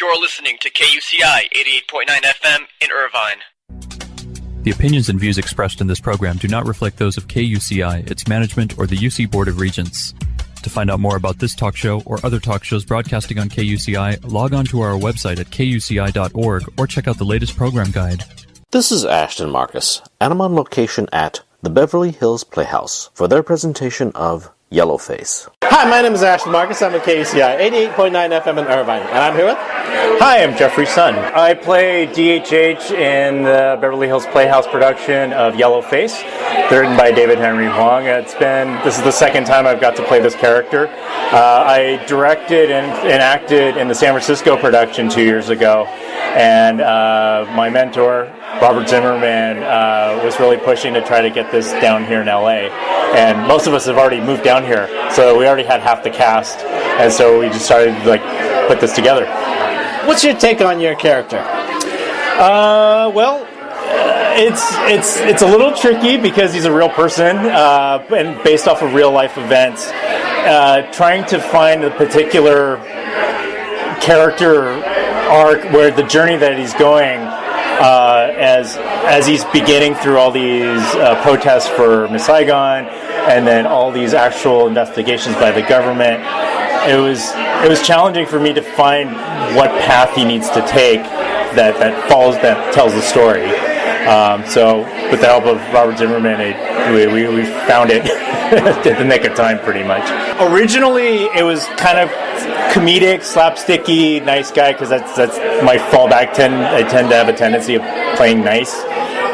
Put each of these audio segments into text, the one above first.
You're listening to KUCI 88.9 FM in Irvine. The opinions and views expressed in this program do not reflect those of KUCI, its management, or the UC Board of Regents. To find out more about this talk show or other talk shows broadcasting on KUCI, log on to our website at kuci.org or check out the latest program guide. This is Ashton Marcus, and I'm on location at the Beverly Hills Playhouse for their presentation of Yellowface. Hi, my name is Ashton Marcus. I'm at KUCI 88.9 FM in Irvine, and I'm here with... Hi, I'm Jeffrey Sun. I play DHH in the Beverly Hills Playhouse production of Yellowface, written by David Henry Hwang. This is the second time I've got to play this character. I directed and acted in the San Francisco production 2 years ago, and my mentor, Robert Zimmerman, was really pushing to try to get this down here in LA. And most of us have already moved down here, so we already had half the cast, and so we just started to put this together. What's your take on your character? It's a little tricky because he's a real person and based off of real life events. Trying to find a particular character arc where the journey that he's going as he's beginning through all these protests for Miss Saigon and then all these actual investigations by the government. It was challenging for me to find what path he needs to take that tells the story. So with the help of Robert Zimmerman, we found it at the nick of time, pretty much. Originally, it was kind of comedic, slapsticky, nice guy, because that's my fallback. I tend to have a tendency of playing nice,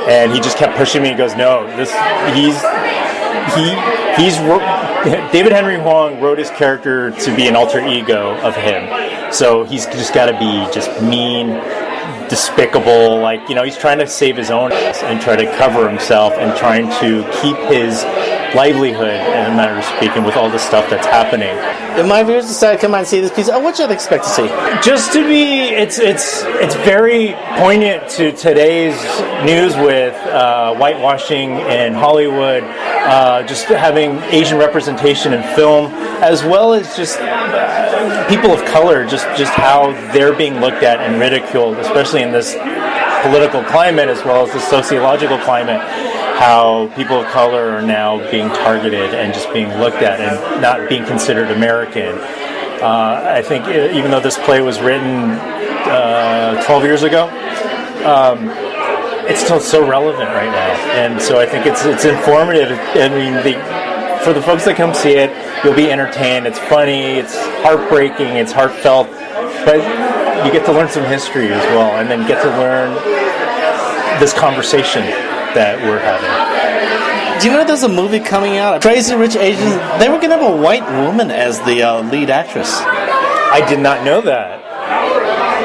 and he just kept pushing me. He goes, "No, David Henry Hwang wrote his character to be an alter ego of him, so he's just got to be just mean, despicable, he's trying to save his own ass and try to cover himself and trying to keep his livelihood, in a matter of speaking, with all the stuff that's happening." If my viewers decide to come out and see this piece, what should I expect to see? Just to be, it's very poignant to today's news with whitewashing in Hollywood, just having Asian representation in film, as well as just people of color, just how they're being looked at and ridiculed, especially in this political climate as well as the sociological climate, how people of color are now being targeted and just being looked at and not being considered American. I think even though this play was written 12 years ago, it's still so relevant right now. And so I think it's informative. I mean, for the folks that come see it, you'll be entertained. It's funny, it's heartbreaking, it's heartfelt, but you get to learn some history as well, and then get to learn this conversation that we're having. Do you know there's a movie coming out, Crazy Rich Asians? They were going to have a white woman as the lead actress. I did not know that.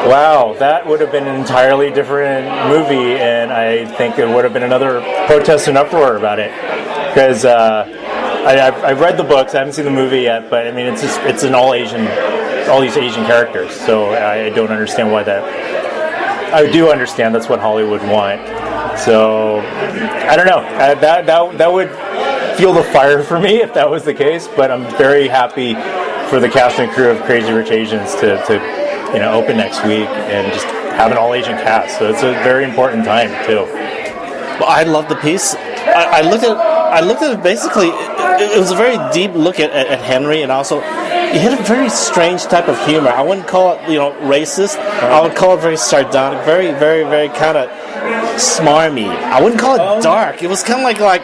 Wow, that would have been an entirely different movie, and I think there would have been another protest and uproar about it. Because I've read the books, I haven't seen the movie yet, but I mean it's an all these Asian characters, so I don't understand why that. I do understand that's what Hollywood want. So I don't know. That would fuel the fire for me if that was the case. But I'm very happy for the cast and crew of Crazy Rich Asians to open next week and just have an all Asian cast. So it's a very important time too. Well, I love the piece. I looked at it basically. It was a very deep look at Henry, and also it had a very strange type of humor. I wouldn't call it racist. I would call it very sardonic, very very very kind of smarmy. I wouldn't call it dark. It was kind of like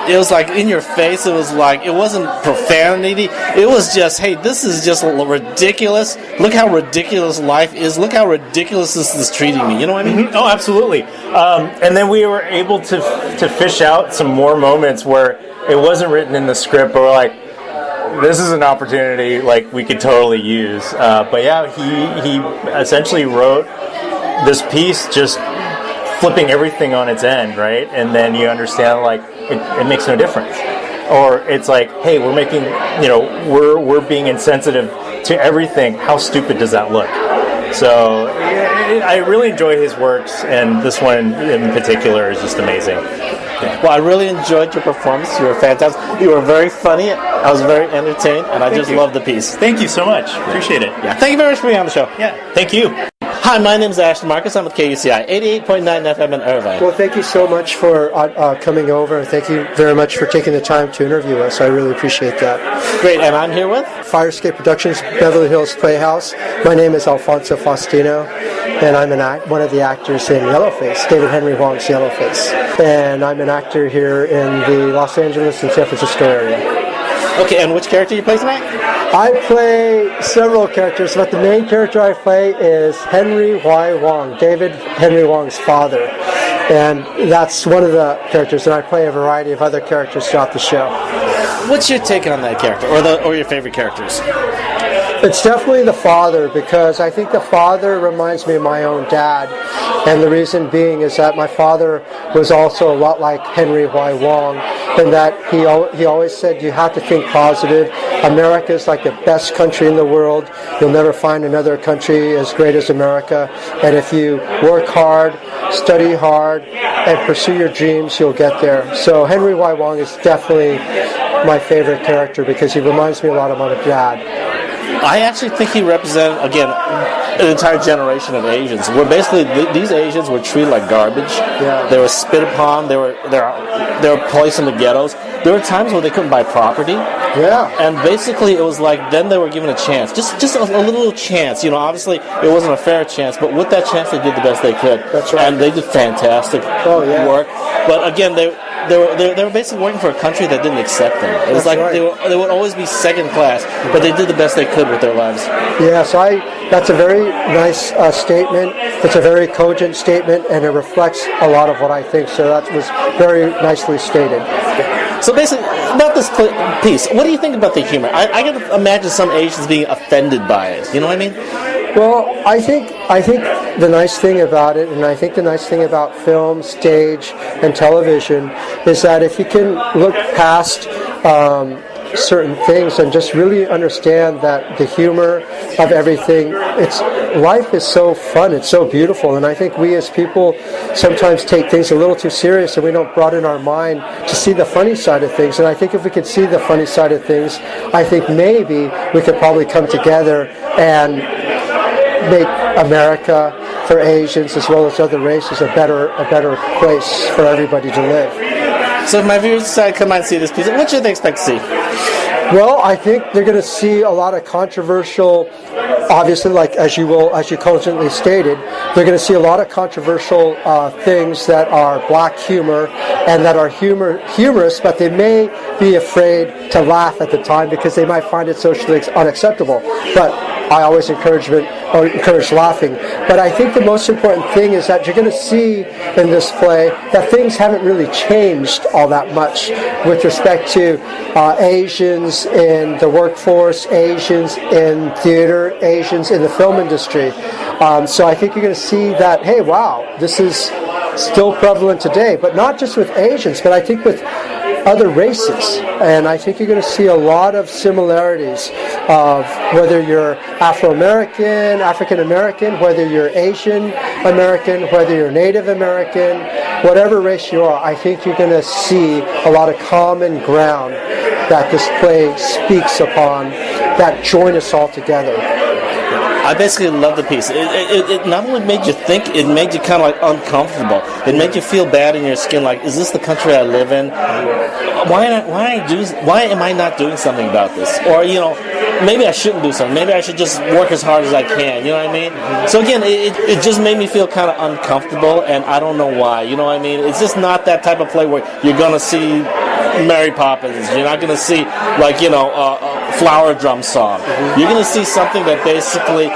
it was like in your face. It was like, it wasn't profanity. It was just, hey, this is just ridiculous. Look how ridiculous life is. Look how ridiculous this is treating me. You know what I mean? Mm-hmm. Oh, absolutely. And then we were able to fish out some more moments where it wasn't written in the script, but we're like, this is an opportunity we could totally use. But yeah, he essentially wrote this piece just flipping everything on its end, right? And then you understand it makes no difference. Or it's like, hey, we're making, we're being insensitive to everything. How stupid does that look? So I really enjoy his works, and this one in particular is just amazing. Well, I really enjoyed your performance. You were fantastic. You were very funny. I was very entertained, and I just loved the piece. Thank you so much. Appreciate it. Yeah. Thank you very much for being on the show. Yeah. Thank you. Hi, my name is Ashton Marcus. I'm with KUCI 88.9 FM in Irvine. Well, thank you so much for coming over, and thank you very much for taking the time to interview us. I really appreciate that. Great, and I'm here with? Firescape Productions, Beverly Hills Playhouse. My name is Alfonso Faustino, and I'm one of the actors in Yellowface, David Henry Hwang's Yellowface. And I'm an actor here in the Los Angeles and San Francisco area. Okay, and which character you play tonight? I play several characters, but the main character I play is Henry Y. Hwang, David Henry Hwang's father. And that's one of the characters, and I play a variety of other characters throughout the show. What's your take on that character, or your favorite characters? It's definitely the father, because I think the father reminds me of my own dad. And the reason being is that my father was also a lot like Henry Y. Hwang, in that he always said you have to think positive. America is like the best country in the world. You'll never find another country as great as America. And if you work hard, study hard, and pursue your dreams, you'll get there. So Henry Y. Hwang is definitely my favorite character because he reminds me a lot of my dad. I actually think he represented, again, an entire generation of Asians. Where basically these Asians were treated like garbage. Yeah. They were spit upon. They were placed in the ghettos. There were times where they couldn't buy property. Yeah. And basically it was like then they were given a chance, just a little chance. You know, obviously it wasn't a fair chance, but with that chance they did the best they could. That's right. And they did fantastic work. But again, they were basically working for a country that didn't accept them. It was That's right. they would always be second class, but they did the best they could with their lives. Yeah, so that's a very nice statement. It's a very cogent statement, and it reflects a lot of what I think. So that was very nicely stated. So basically, about this piece, what do you think about the humor? I can imagine some Asians being offended by it. You know what I mean? Well, I think the nice thing about it, and I think the nice thing about film, stage, and television, is that if you can look past certain things and just really understand that the humor of everything, life is so fun, it's so beautiful, and I think we as people sometimes take things a little too serious and we don't broaden our mind to see the funny side of things. And I think if we could see the funny side of things, I think maybe we could probably come together and make America for Asians as well as other races a better place for everybody to live. So if my viewers decide to come out and see this piece, what should they expect to see? Well, I think they're going to see a lot of controversial, obviously, like as you constantly stated, they're going to see a lot of controversial things that are black humor and that are humorous, but they may be afraid to laugh at the time because they might find it socially unacceptable. But I always encourage laughing. But I think the most important thing is that you're going to see in this play that things haven't really changed all that much with respect to Asians in the workforce, Asians in theater, Asians in the film industry. So I think you're going to see that, hey, wow, this is still prevalent today, but not just with Asians, but I think with other races. And I think you're going to see a lot of similarities of whether you're Afro-American, African-American, whether you're Asian American, whether you're Native American, whatever race you are. I think you're going to see a lot of common ground that this play speaks upon that join us all together. I basically love the piece. It not only made you think, it made you kind of like uncomfortable. It made you feel bad in your skin, like, is this the country I live in? Why am I not doing something about this? Or, you know, maybe I shouldn't do something. Maybe I should just work as hard as I can. You know what I mean? So again, it just made me feel kind of uncomfortable, and I don't know why. You know what I mean? It's just not that type of play where you're going to see Mary Poppins. You're not going to see, like, you know, a flower drum song. You're going to see something that basically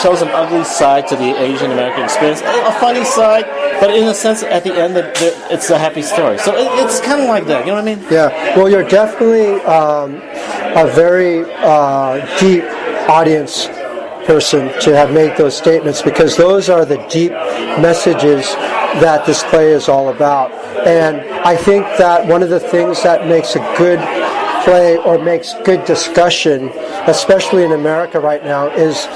shows an ugly side to the Asian American experience, a funny side, but in a sense, at the end, it's a happy story. So it's kind of like that. You know what I mean? Yeah. Well, you're definitely a very deep audience person to have made those statements, because those are the deep messages that this play is all about. And I think that one of the things that makes a good play or makes good discussion, especially in America right now, is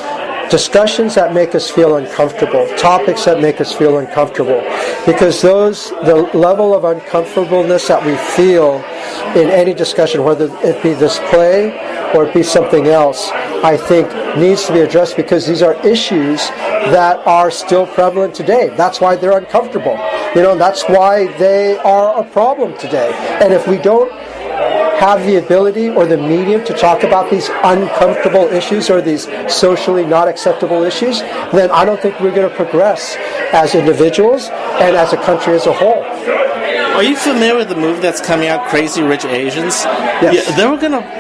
discussions that make us feel uncomfortable, topics that make us feel uncomfortable, because the level of uncomfortableness that we feel in any discussion, whether it be this play or it be something else, I think needs to be addressed, because these are issues that are still prevalent today. That's why they're uncomfortable. That's why they are a problem today. And if we don't have the ability or the medium to talk about these uncomfortable issues or these socially not acceptable issues, then I don't think we're going to progress as individuals and as a country as a whole. Are you familiar with the movie that's coming out, Crazy Rich Asians? Yes. Yeah,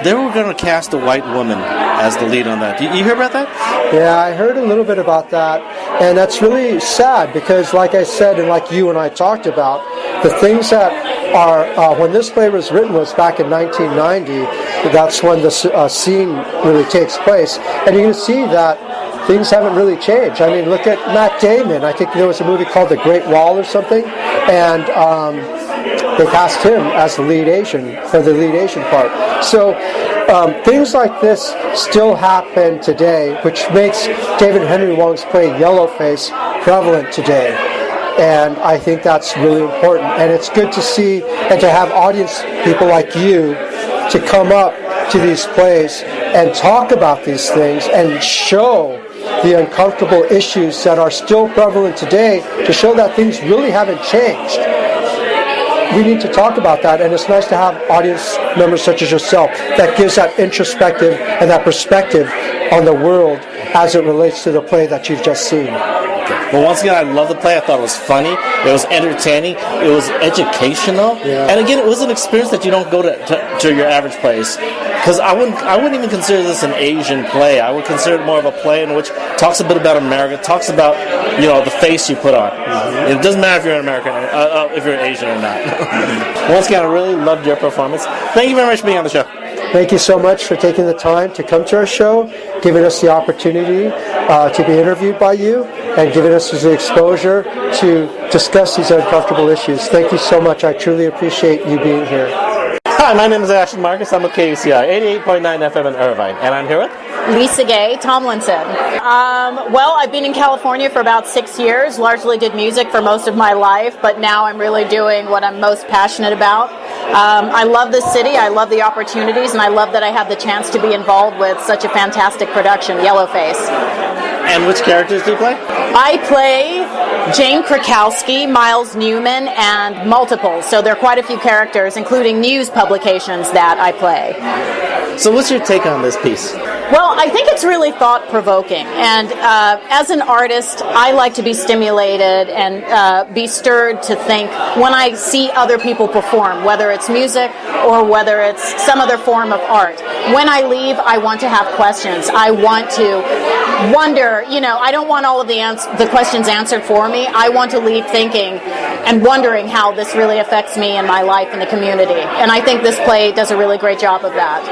they were gonna cast a white woman as the lead on that. You hear about that? Yeah, I heard a little bit about that, and that's really sad because, like I said, and like you and I talked about, the things that are when this play was written was back in 1990. That's when the scene really takes place, and you're going to see that things haven't really changed. I mean, look at Matt Damon. I think there was a movie called The Great Wall or something, and they cast him as the lead Asian for the lead Asian part. So things like this still happen today, which makes David Henry Wong's play Yellowface prevalent today. And I think that's really important. And it's good to see and to have audience people like you to come up to these plays and talk about these things and show the uncomfortable issues that are still prevalent today, to show that things really haven't changed. We need to talk about that, and it's nice to have audience members such as yourself that gives that introspective and that perspective on the world as it relates to the play that you've just seen. Well, once again, I love the play. I thought it was funny. It was entertaining. It was educational. Yeah. And again, it was an experience that you don't go to your average place. Because I wouldn't even consider this an Asian play. I would consider it more of a play in which talks a bit about America, talks about the face you put on. Mm-hmm. It doesn't matter if you're an American, if you're Asian or not. Once again, I really loved your performance. Thank you very much for being on the show. Thank you so much for taking the time to come to our show, giving us the opportunity to be interviewed by you, and giving us the exposure to discuss these uncomfortable issues. Thank you so much. I truly appreciate you being here. Hi, my name is Ashton Marcus. I'm with KUCI 88.9 FM in Irvine, and I'm here with Lisa Gay Tomlinson. Well, I've been in California for about 6 years, largely did music for most of my life, but now I'm really doing what I'm most passionate about. I love this city, I love the opportunities, and I love that I have the chance to be involved with such a fantastic production, Yellowface. And which characters do you play? I play Jane Krakowski, Miles Newman, and multiple. So there are quite a few characters, including news publications that I play. So what's your take on this piece? Well, I think it's really thought-provoking, and as an artist, I like to be stimulated and be stirred to think when I see other people perform, whether it's music or whether it's some other form of art. When I leave, I want to have questions. I want to wonder, I don't want all of the questions answered for me. I want to leave thinking and wondering how this really affects me and my life in the community, and I think this play does a really great job of that.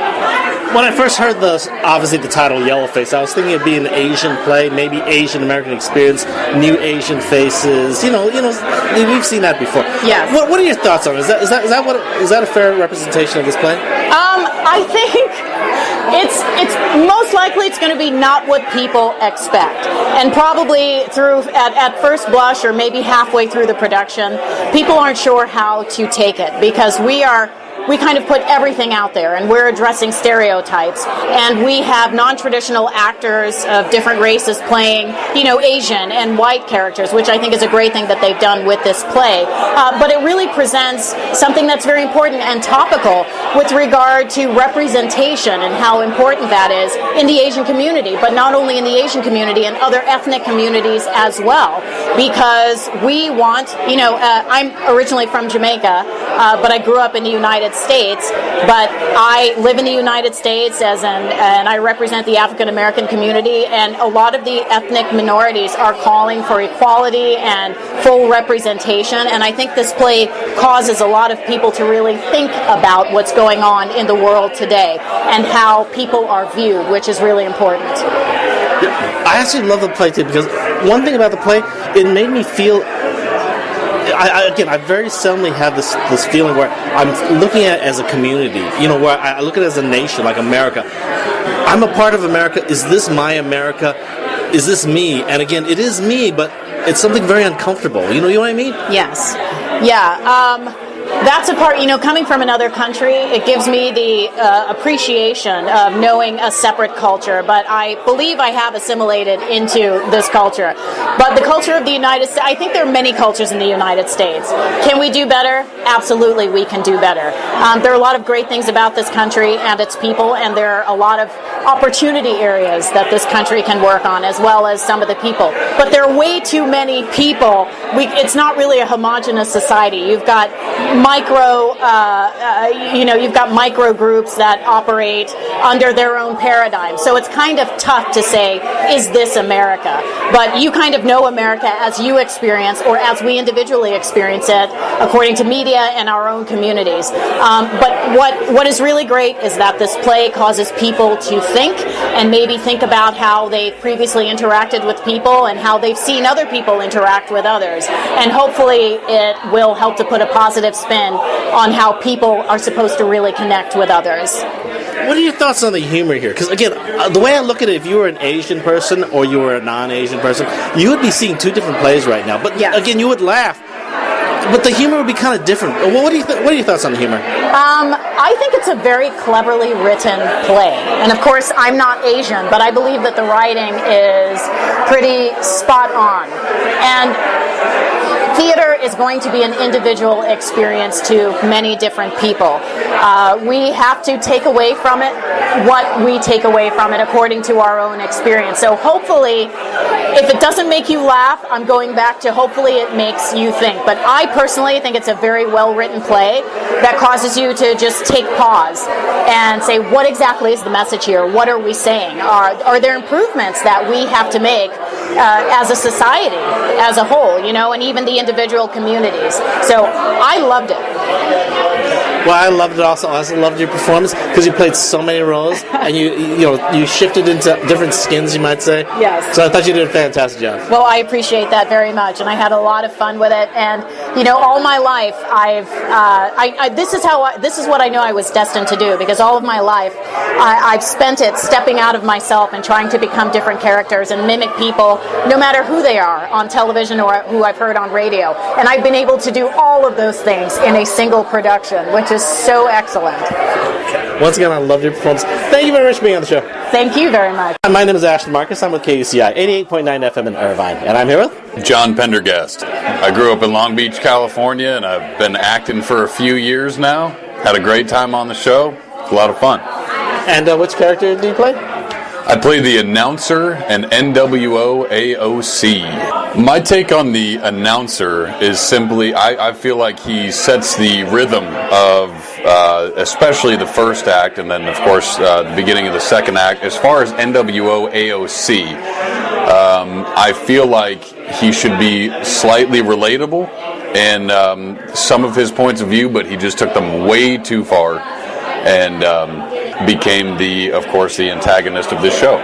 When I first heard obviously the title Yellowface, I was thinking it'd be an Asian play, maybe Asian American experience, new Asian faces. We've seen that before. Yeah. What are your thoughts on it? Is that a fair representation of this play? I think it's most likely it's going to be not what people expect, and probably at first blush or maybe halfway through the production, people aren't sure how to take it, because we kind of put everything out there, and we're addressing stereotypes, and we have non-traditional actors of different races playing, Asian and white characters, which I think is a great thing that they've done with this play. But it really presents something that's very important and topical with regard to representation and how important that is in the Asian community, but not only in the Asian community, and other ethnic communities as well, because we want, I'm originally from Jamaica, but I grew up in the United States, but I live in the United States and I represent the African American community, and a lot of the ethnic minorities are calling for equality and full representation, and I think this play causes a lot of people to really think about what's going on in the world today and how people are viewed, which is really important. I actually love the play too, because one thing about the play, it made me feel I very seldomly have this feeling where I'm looking at it as a community, where I look at it as a nation, like America. I'm a part of America. Is this my America? is this me? And again, it is me, but it's something very uncomfortable. You know what I mean? Yes. Yeah. That's a part, coming from another country, it gives me the appreciation of knowing a separate culture, but I believe I have assimilated into this culture. But the culture of the United States, I think there are many cultures in the United States. Can we do better? Absolutely, we can do better. There are a lot of great things about this country and its people, and there are a lot of opportunity areas that this country can work on, as well as some of the people. But there are way too many people. It's not really a homogenous society. You've got you've got micro groups that operate under their own paradigm. So it's kind of tough to say, is this America? But you kind of know America as you experience, or as we individually experience it, according to media and our own communities. But what is really great is that this play causes people to think, and maybe think about how they've previously interacted with people and how they've seen other people interact with others. And hopefully it will help to put a positive spin on how people are supposed to really connect with others. What are your thoughts on the humor here? Because again, the way I look at it, if you were an Asian person or you were a non-Asian person, you would be seeing two different plays right now. But again, you would laugh. But the humor would be kind of different. What are your thoughts on the humor? I think it's a very cleverly written play. And of course, I'm not Asian, but I believe that the writing is pretty spot on. And theater is going to be an individual experience to many different people. We have to take away from it what we take away from it according to our own experience. So hopefully, if it doesn't make you laugh, I'm going back to hopefully it makes you think. But I personally think it's a very well-written play that causes you to just take pause and say, what exactly is the message here? What are we saying? Are there improvements that we have to make as a society, as a whole, and even the individual communities? So I loved it. Well, I loved it also. I also loved your performance because you played so many roles and you shifted into different skins, you might say. Yes. So I thought you did a fantastic job. Well, I appreciate that very much, and I had a lot of fun with it. And all my life, this is what I know I was destined to do, because all of my life I've spent it stepping out of myself and trying to become different characters and mimic people, no matter who they are, on television or who I've heard on radio. And I've been able to do all of those things in a single production, which is so excellent. Once again, I loved your performance. Thank you very much for being on the show. Thank you very much. My name is Ashton Marcus. I'm with KUCI 88.9 FM in Irvine, and I'm here with John Pendergast. I grew up in Long Beach, California, and I've been acting for a few years now. Had a great time on the show. It's a lot of fun. And which character do you play? I play the announcer in NWO AOC. My take on the announcer is simply, I feel like he sets the rhythm of especially the first act, and then of course the beginning of the second act. As far as NWO AOC, I feel like he should be slightly relatable in some of his points of view, but he just took them way too far and became of course the antagonist of this show.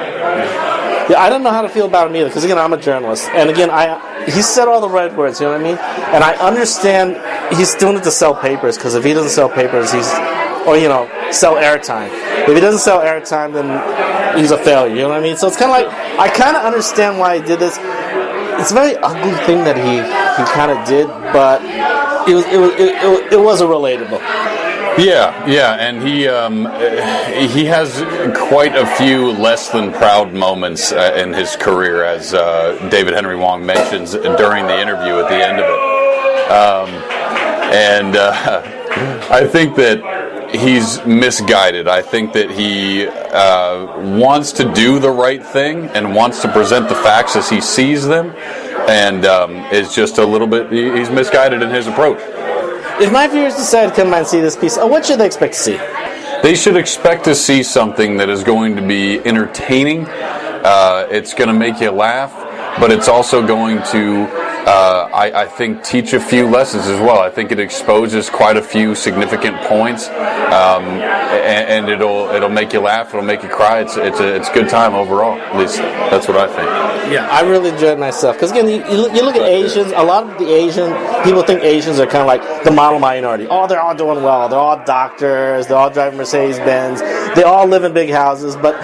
Yeah, I don't know how to feel about him either, because again, I'm a journalist, and again, he said all the right words, you know what I mean? And I understand he's doing it to sell papers, because if he doesn't sell papers, sell airtime. If he doesn't sell airtime, then he's a failure, you know what I mean? So it's kind of like, I kind of understand why he did this. It's a very ugly thing that he kind of did, but it was a relatable. Yeah, and he has quite a few less than proud moments in his career, as David Henry Wong mentions during the interview at the end of it. I think that he's misguided. I think that he wants to do the right thing and wants to present the facts as he sees them, and is just a little bit, he's misguided in his approach. If my viewers decide to come by and see this piece, what should they expect to see? They should expect to see something that is going to be entertaining. It's going to make you laugh, but it's also going to, I think, teach a few lessons as well. I think it exposes quite a few significant points, and it'll make you laugh. It'll make you cry. It's a good time overall. At least that's what I think. Yeah, I really enjoyed myself. Because again, you look at Asians. A lot of the Asian people think Asians are kind of like the model minority. Oh, they're all doing well. They're all doctors. They're all driving Mercedes-Benz. They all live in big houses. But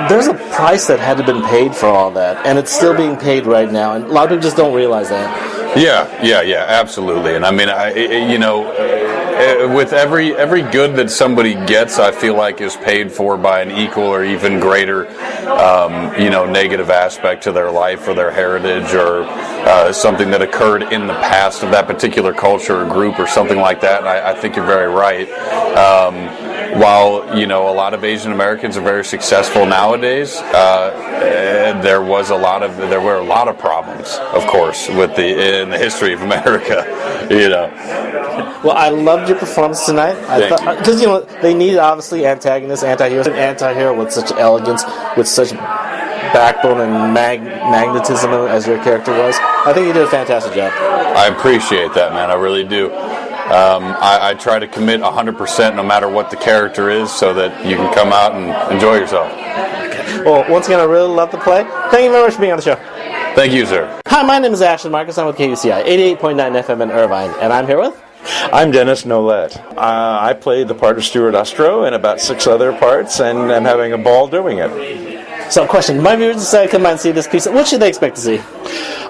there's a price that had to been paid for all that, and it's still being paid right now, and a lot of people just don't realize that. Yeah, absolutely. And I mean, with every good that somebody gets, I feel like is paid for by an equal or even greater, negative aspect to their life or their heritage or something that occurred in the past of that particular culture or group or something like that. And I think you're very right. While a lot of Asian Americans are very successful nowadays, there were a lot of problems, of course, in the history of America. Well, I loved your performance tonight. Because they needed obviously antagonists, anti-heroes, an anti-hero with such elegance, with such backbone and magnetism as your character was. I think you did a fantastic job. I appreciate that, man. I really do. I try to commit 100% no matter what the character is so that you can come out and enjoy yourself. Well, once again, I really love the play. Thank you very much for being on the show. Thank you, sir. Hi, my name is Ashton Marcus. I'm with KUCI 88.9 FM in Irvine, and I'm here with... I'm Dennis Nolette. I played the part of Stuart Ostro and about 6 other parts, and I'm having a ball doing it. So, question. My viewers decided to come out and see this piece. What should they expect to see?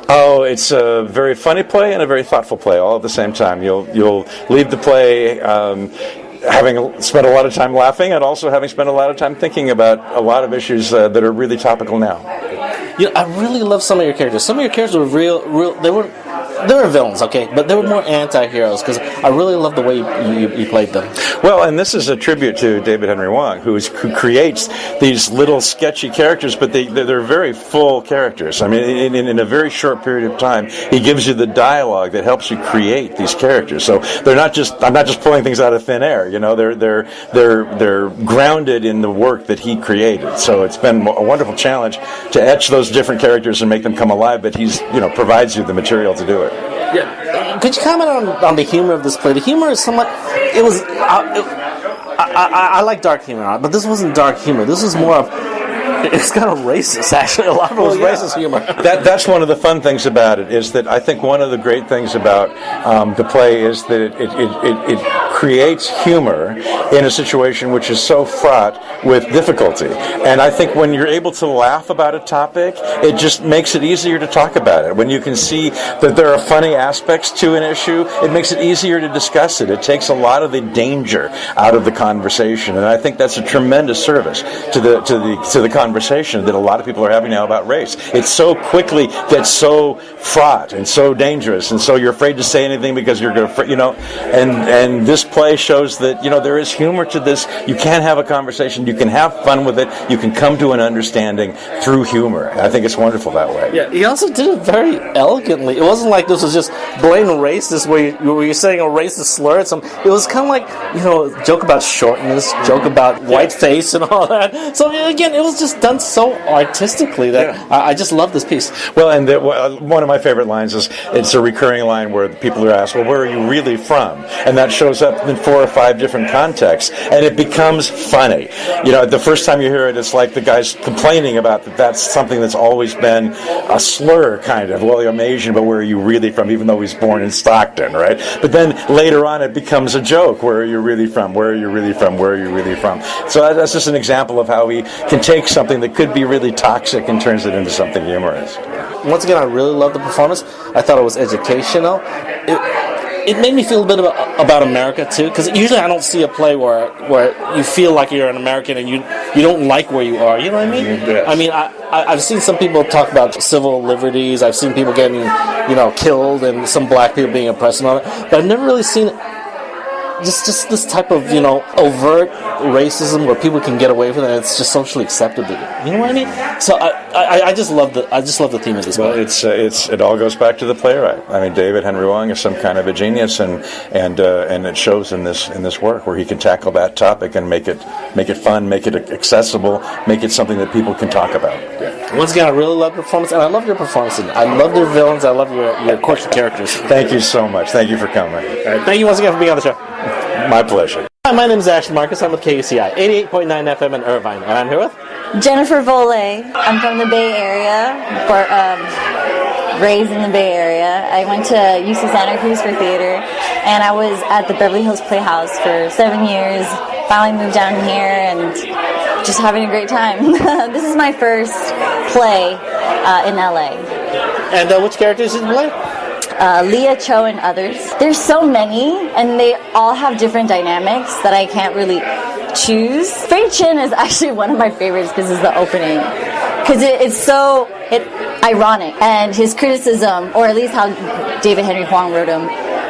Oh, it's a very funny play and a very thoughtful play all at the same time. You'll leave the play having spent a lot of time laughing and also having spent a lot of time thinking about a lot of issues that are really topical now. I really love some of your characters. Some of your characters were real. They were villains, okay, but they were more anti-heroes because I really love the way you played them. Well, and this is a tribute to David Henry Wong, who creates these little sketchy characters, but they're very full characters. I mean, in a very short period of time, he gives you the dialogue that helps you create these characters. So I'm not just pulling things out of thin air. They're grounded in the work that he created. So it's been a wonderful challenge to etch those different characters and make them come alive. But he's provides you the material to do it. Yeah. Could you comment on the humor of this play? The humor is somewhat... I like dark humor, but this wasn't dark humor. This was more of... It's kind of racist, actually. A lot of it was racist humor. That's one of the fun things about it, is that I think one of the great things about the play is that it creates humor in a situation which is so fraught with difficulty. And I think when you're able to laugh about a topic, it just makes it easier to talk about it. When you can see that there are funny aspects to an issue, it makes it easier to discuss it. It takes a lot of the danger out of the conversation, and I think that's a tremendous service to the conversation that a lot of people are having now about race. It so quickly gets so fraught and so dangerous, and so you're afraid to say anything because you're going to, and this play shows that, there is humor to this. You can have a conversation, you can have fun with it, you can come to an understanding through humor. I think it's wonderful that way. Yeah, he also did it very elegantly. It wasn't like this was just blatant racist where you're saying a racist slur at some. It was kind of like, joke about shortness, joke about whiteface and all that. So again, it was just done so artistically that I just love this piece. Well, and one of my favorite lines is, it's a recurring line where people are asked, well, where are you really from? And that shows up in 4 or 5 different contexts, and it becomes funny. The first time you hear it, it's like the guy's complaining about that's something that's always been a slur, kind of. Well, I'm Asian, but where are you really from? Even though he's born in Stockton, right? But then later on, it becomes a joke. Where are you really from? Where are you really from? Where are you really from? So that's just an example of how we can take something that could be really toxic and turns it into something humorous. Once again, I really loved the performance. I thought it was educational. It made me feel a bit about America too, because usually I don't see a play where you feel like you're an American and you don't like where you are. You know what I mean? Yes. I mean, I've seen some people talk about civil liberties. I've seen people getting killed and some black people being oppressed and all that, but I've never really seen just this type of overt racism where people can get away with it and it's just socially accepted. You know what I mean? So I just love the theme of this Well, play. it all goes back to the playwright. I mean, David Henry Wong is some kind of a genius, and it shows in this work where he can tackle that topic and make it fun, make it accessible, make it something that people can talk about. Once again, I really love your performance, and I love your performance. I love your villains. I love your quirky characters. Thank you so much. Thank you for coming. All right, thank you once again for being on the show. My pleasure. Hi, my name is Ashton Marcus. I'm with KUCI 88.9 FM in Irvine, and I'm here with Jennifer Volay. I'm from the Bay Area, raised in the Bay Area. I went to UC Santa Cruz for theater, and I was at the Beverly Hills Playhouse for 7 years. Finally moved down here, and just having a great time. This is my first play in LA. And which characters did you play? Leah Cho and others. There's so many, and they all have different dynamics that I can't really choose. Fei Chin is actually one of my favorites because it's the opening. Because it's so ironic, and his criticism, or at least how David Henry Hwang wrote him,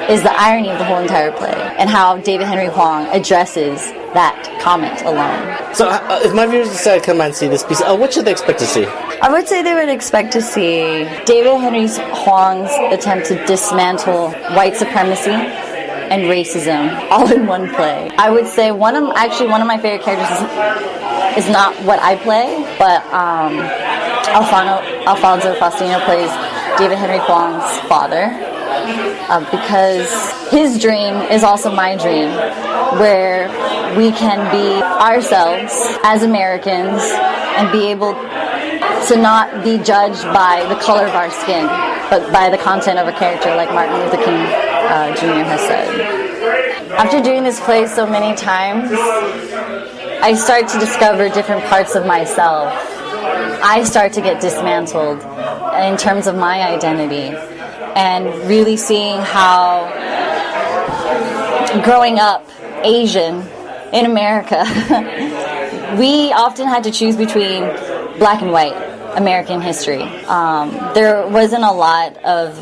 is the irony of the whole entire play, and how David Henry Hwang addresses that comment alone. So if my viewers decide to come and see this piece, what should they expect to see? I would say they would expect to see David Henry Hwang's attempt to dismantle white supremacy and racism all in one play. I would say one of my favorite characters is not what I play, but Alfonso Faustino plays David Henry Hwang's father, because his dream is also my dream, where we can be ourselves as Americans and be able to not be judged by the color of our skin, but by the content of a character, like Martin Luther King Jr. has said. After doing this play so many times, I start to discover different parts of myself. I start to get dismantled in terms of my identity, and really seeing how growing up Asian in America, we often had to choose between black and white American history. There wasn't a lot of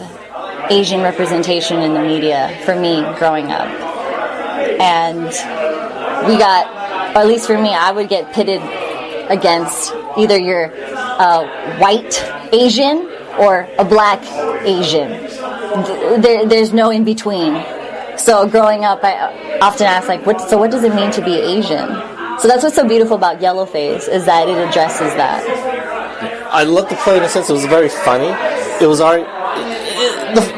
Asian representation in the media for me growing up. And we got, or at least for me, I would get pitted against either you're a white Asian or a black Asian. There's no in between. So growing up, I often ask, like, what does it mean to be Asian? So that's what's so beautiful about Yellowface, is that it addresses that. I love the play in a sense. It was very funny. It was already...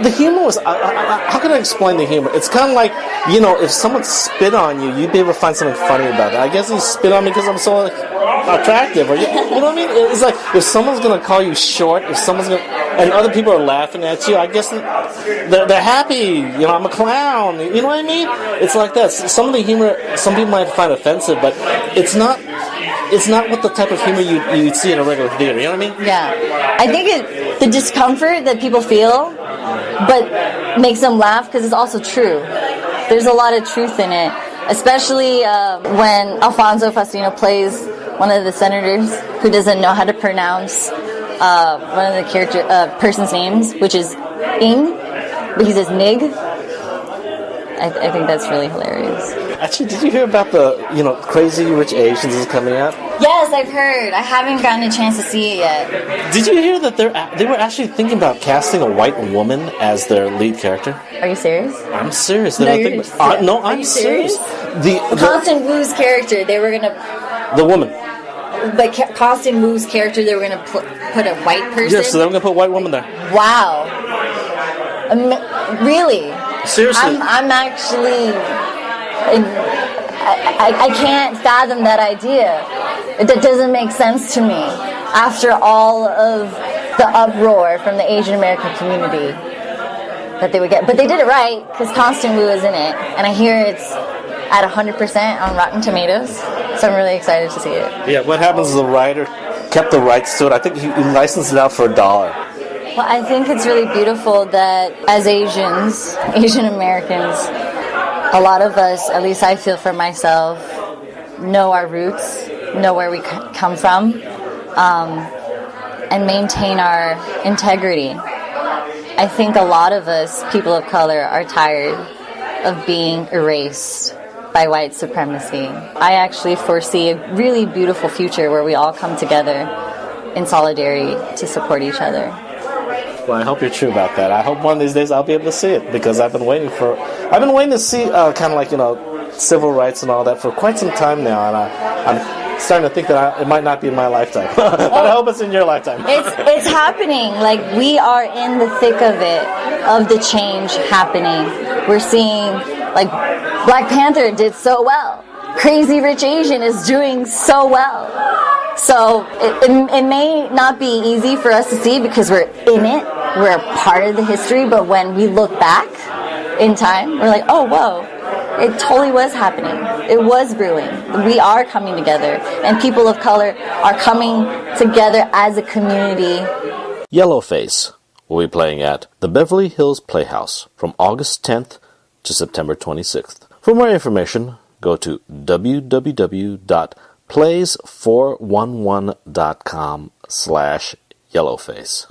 The humor was... how can I explain the humor? It's kind of like, if someone spit on you, you'd be able to find something funny about that. I guess he spit on me because I'm so attractive. Or, you know what I mean? It's like, if someone's going to call you short, if someone's going to... And other people are laughing at you, I guess they're happy. I'm a clown. You know what I mean? It's like that. Some of the humor, some people might find offensive, but it's not what the type of humor you'd see in a regular theater. You know what I mean? Yeah. I think the discomfort that people feel, but makes them laugh, because it's also true. There's a lot of truth in it, especially when Alfonso Faustino plays one of the senators who doesn't know how to pronounce one of the person's names, which is Ing, but he says Nig. I think that's really hilarious. Actually, did you hear about the Crazy Rich Asians is coming out? Yes, I've heard. I haven't gotten a chance to see it yet. Did you hear that they were actually thinking about casting a white woman as their lead character? Are you serious? I'm serious. No, I'm serious. Constance Wu's character, they were gonna. The woman. But Constance Wu's character, they were gonna put a white person. Yes, so they were gonna put a white woman there. Wow. Really? Seriously. I'm actually. I can't fathom that idea. That doesn't make sense to me. After all of the uproar from the Asian American community that they would get, but they did it right, because Constance Wu is in it, and I hear it's at 100% on Rotten Tomatoes. So I'm really excited to see it. Yeah. What happens is the writer kept the rights to it. I think he licensed it out for $1. Well, I think it's really beautiful that as Asian Americans, a lot of us, at least I feel for myself, know our roots, know where we come from, and maintain our integrity. I think a lot of us, people of color, are tired of being erased by white supremacy. I actually foresee a really beautiful future where we all come together in solidarity to support each other. Well, I hope you're true about that. I hope one of these days I'll be able to see it, because I've been waiting to see kind of like civil rights and all that for quite some time now, and I'm starting to think that it might not be in my lifetime, but I hope it's in your lifetime. It's happening. Like, we are in the thick of it, of the change happening. We're seeing, like, Black Panther did so well. Crazy Rich Asian is doing so well. So it may not be easy for us to see because we're in it, we're a part of the history, but when we look back in time, we're like, oh, whoa, It totally was happening. It was brewing. We are coming together, and people of color are coming together as a community. Yellowface will be playing at the Beverly Hills Playhouse from August 10th to September 26th. For more information, go to www.plays411.com/Yellowface.